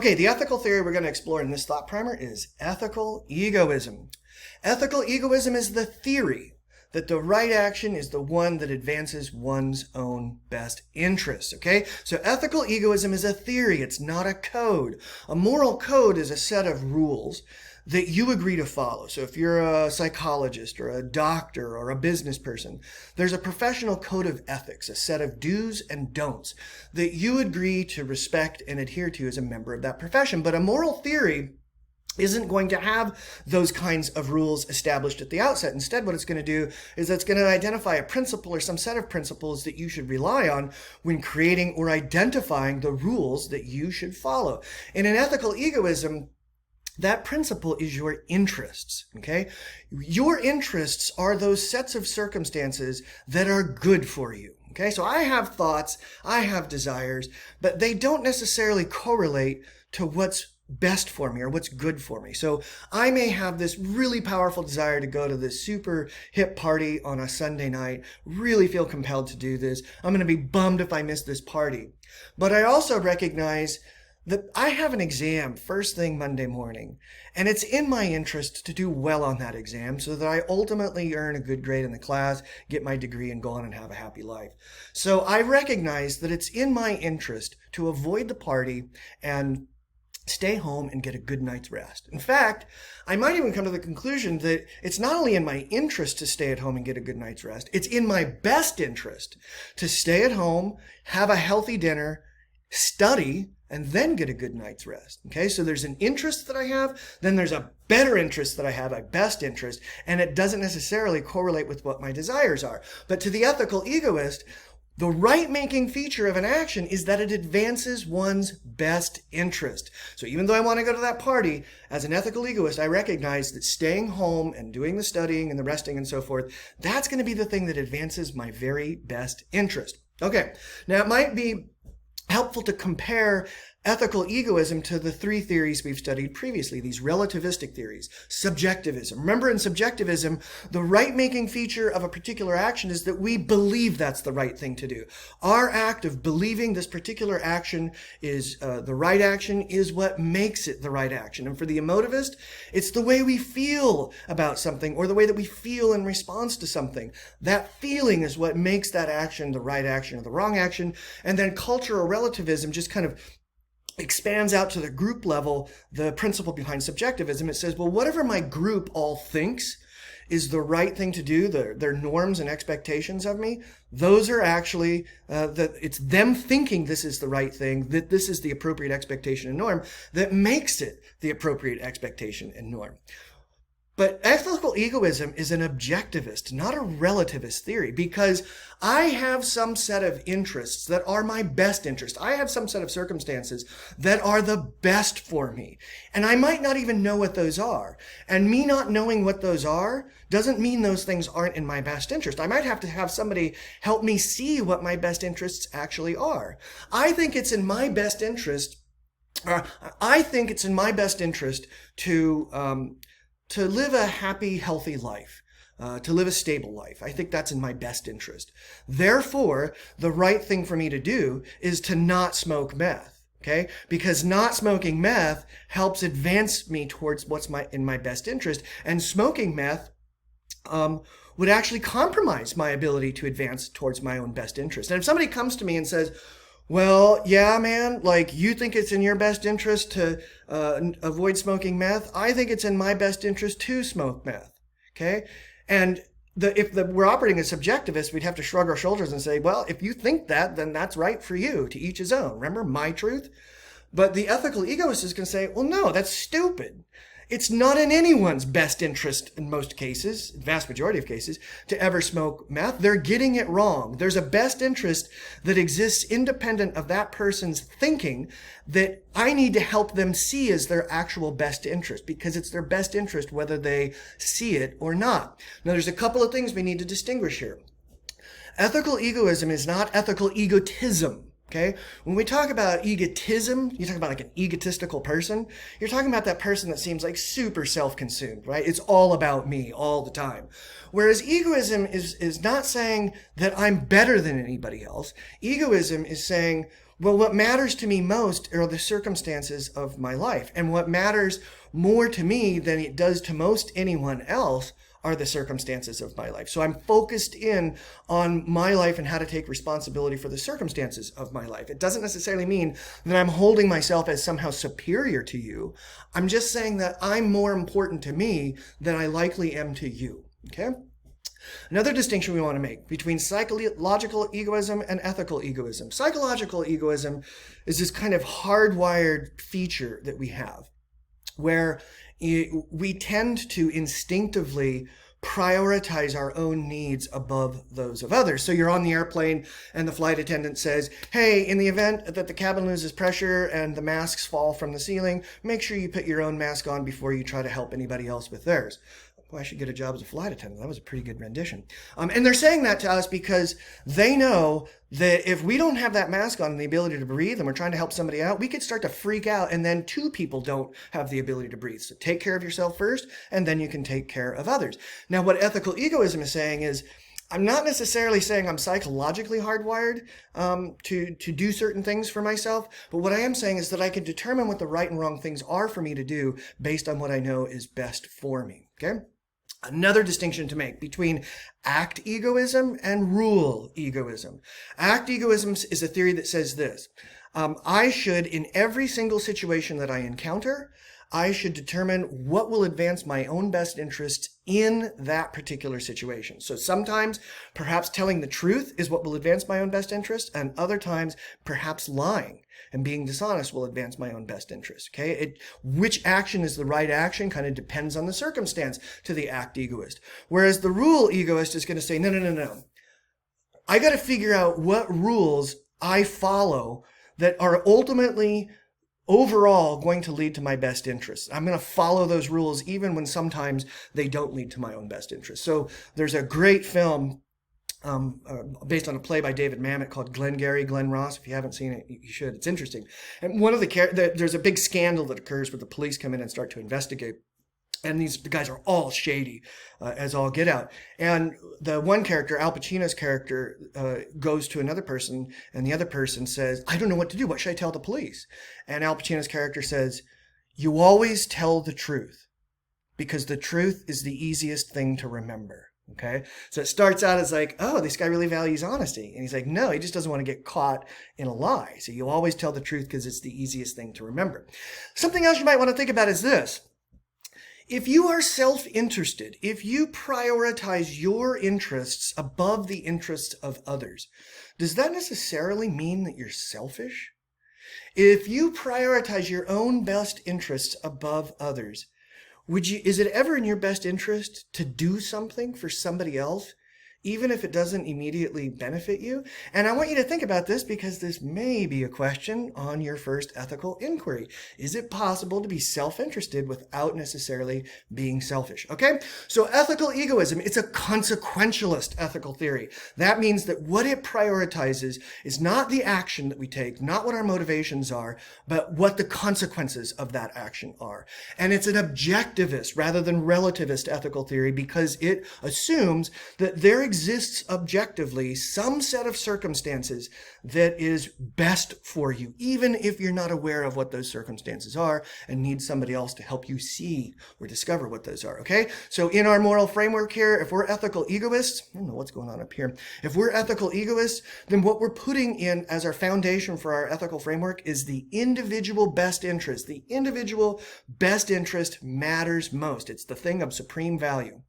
Okay, the ethical theory we're going to explore in this thought primer is ethical egoism. Ethical egoism is the theory that the right action is the one that advances one's own best interests, okay? So ethical egoism is a theory, it's not a code. A moral code is a set of rules that you agree to follow. So if you're a psychologist or a doctor or a business person, there's a professional code of ethics, a set of do's and don'ts that you agree to respect and adhere to as a member of that profession. But a moral theory isn't going to have those kinds of rules established at the outset. Instead, what it's going to do is it's going to identify a principle or some set of principles that you should rely on when creating or identifying the rules that you should follow. In an ethical egoism, that principle is your interests, okay? Your interests are those sets of circumstances that are good for you, okay? So I have thoughts, I have desires, but they don't necessarily correlate to what's best for me or what's good for me. So I may have this really powerful desire to go to this super hip party on a Sunday night, really feel compelled to do this. I'm going to be bummed if I miss this party. But I also recognize that I have an exam first thing Monday morning, and it's in my interest to do well on that exam so that I ultimately earn a good grade in the class, get my degree, and go on and have a happy life. So I recognize that it's in my interest to avoid the party and stay home and get a good night's rest. In fact, I might even come to the conclusion that it's not only in my interest to stay at home and get a good night's rest, it's in my best interest to stay at home, have a healthy dinner, study, and then get a good night's rest. Okay, so there's an interest that I have, then there's a better interest that I have, a best interest, and it doesn't necessarily correlate with what my desires are. But to the ethical egoist, the right-making feature of an action is that it advances one's best interest. So even though I want to go to that party, as an ethical egoist, I recognize that staying home and doing the studying and the resting and so forth, that's going to be the thing that advances my very best interest. Okay, now it might be helpful to compare ethical egoism to the three theories we've studied previously, these relativistic theories. Subjectivism. Remember, in subjectivism, the right-making feature of a particular action is that we believe that's the right thing to do. Our act of believing this particular action is the right action is what makes it the right action. And for the emotivist, it's the way we feel about something or the way that we feel in response to something. That feeling is what makes that action the right action or the wrong action. And then cultural relativism just kind of expands out to the group level, the principle behind subjectivism. It says, well, whatever my group all thinks is the right thing to do, their norms and expectations of me, those are actually, it's them thinking this is the right thing, that this is the appropriate expectation and norm, that makes it the appropriate expectation and norm. But ethical egoism is an objectivist, not a relativist theory, because I have some set of interests that are my best interest. I have some set of circumstances that are the best for me. And I might not even know what those are. And me not knowing what those are doesn't mean those things aren't in my best interest. I might have to have somebody help me see what my best interests actually are. I think it's in my best interest to live a happy, healthy life, to live a stable life. I think that's in my best interest. Therefore, the right thing for me to do is to not smoke meth, okay? Because not smoking meth helps advance me towards what's in my best interest, and smoking meth would actually compromise my ability to advance towards my own best interest. And if somebody comes to me and says, well, yeah, man, like you think it's in your best interest to avoid smoking meth. I think it's in my best interest to smoke meth, okay? And if we're operating as subjectivists, we'd have to shrug our shoulders and say, well, if you think that, then that's right for you, to each his own. Remember, my truth? But the ethical egoist is going to say, well, no, that's stupid. It's not in anyone's best interest in most cases, vast majority of cases, to ever smoke meth. They're getting it wrong. There's a best interest that exists independent of that person's thinking that I need to help them see as their actual best interest, because it's their best interest whether they see it or not. Now, there's a couple of things we need to distinguish here. Ethical egoism is not ethical egotism. Okay? When we talk about egotism, you talk about like an egotistical person, you're talking about that person that seems like super self-consumed, right? It's all about me all the time. Whereas egoism is not saying that I'm better than anybody else. Egoism is saying, Well, what matters to me most are the circumstances of my life. And what matters more to me than it does to most anyone else are the circumstances of my life. So I'm focused in on my life and how to take responsibility for the circumstances of my life. It doesn't necessarily mean that I'm holding myself as somehow superior to you. I'm just saying that I'm more important to me than I likely am to you. Okay? Another distinction we want to make between psychological egoism and ethical egoism. Psychological egoism is this kind of hardwired feature that we have where we tend to instinctively prioritize our own needs above those of others. So you're on the airplane and the flight attendant says, hey, in the event that the cabin loses pressure and the masks fall from the ceiling, make sure you put your own mask on before you try to help anybody else with theirs. Well, I should get a job as a flight attendant. That was a pretty good rendition. And they're saying that to us because they know that if we don't have that mask on and the ability to breathe and we're trying to help somebody out, we could start to freak out and then two people don't have the ability to breathe. So take care of yourself first and then you can take care of others. Now, what ethical egoism is saying is, I'm not necessarily saying I'm psychologically hardwired to do certain things for myself, but what I am saying is that I can determine what the right and wrong things are for me to do based on what I know is best for me. Okay? Another distinction to make between act egoism and rule egoism. Act egoism is a theory that says this. I should, in every single situation that I encounter, I should determine what will advance my own best interests in that particular situation. So sometimes perhaps telling the truth is what will advance my own best interest, and other times perhaps lying and being dishonest will advance my own best interest. Okay, which action is the right action kind of depends on the circumstance to the act egoist. Whereas the rule egoist is going to say, no. I got to figure out what rules I follow that are ultimately overall going to lead to my best interests. I'm going to follow those rules even when sometimes they don't lead to my own best interests. So there's a great film based on a play by David Mamet called Glengarry Glen Ross. If you haven't seen it, you should. It's interesting. And one of there's a big scandal that occurs where the police come in and start to investigate. And the guys are all shady as all get out. And the one character, Al Pacino's character, goes to another person, and the other person says, I don't know what to do. What should I tell the police? And Al Pacino's character says, you always tell the truth, because the truth is the easiest thing to remember. Okay? So it starts out as like, oh, this guy really values honesty. And he's like, no, he just doesn't want to get caught in a lie. So you always tell the truth because it's the easiest thing to remember. Something else you might want to think about is this. If you are self-interested, if you prioritize your interests above the interests of others, does that necessarily mean that you're selfish? If you prioritize your own best interests above others, is it ever in your best interest to do something for somebody else, even if it doesn't immediately benefit you? And I want you to think about this because this may be a question on your first ethical inquiry. Is it possible to be self-interested without necessarily being selfish? Okay, so ethical egoism, it's a consequentialist ethical theory. That means that what it prioritizes is not the action that we take, not what our motivations are, but what the consequences of that action are. And it's an objectivist rather than relativist ethical theory because it assumes that there exists objectively some set of circumstances that is best for you, even if you're not aware of what those circumstances are and need somebody else to help you see or discover what those are, okay? So in our moral framework here, if we're ethical egoists, I don't know what's going on up here. If we're ethical egoists, then what we're putting in as our foundation for our ethical framework is the individual best interest. The individual best interest matters most. It's the thing of supreme value.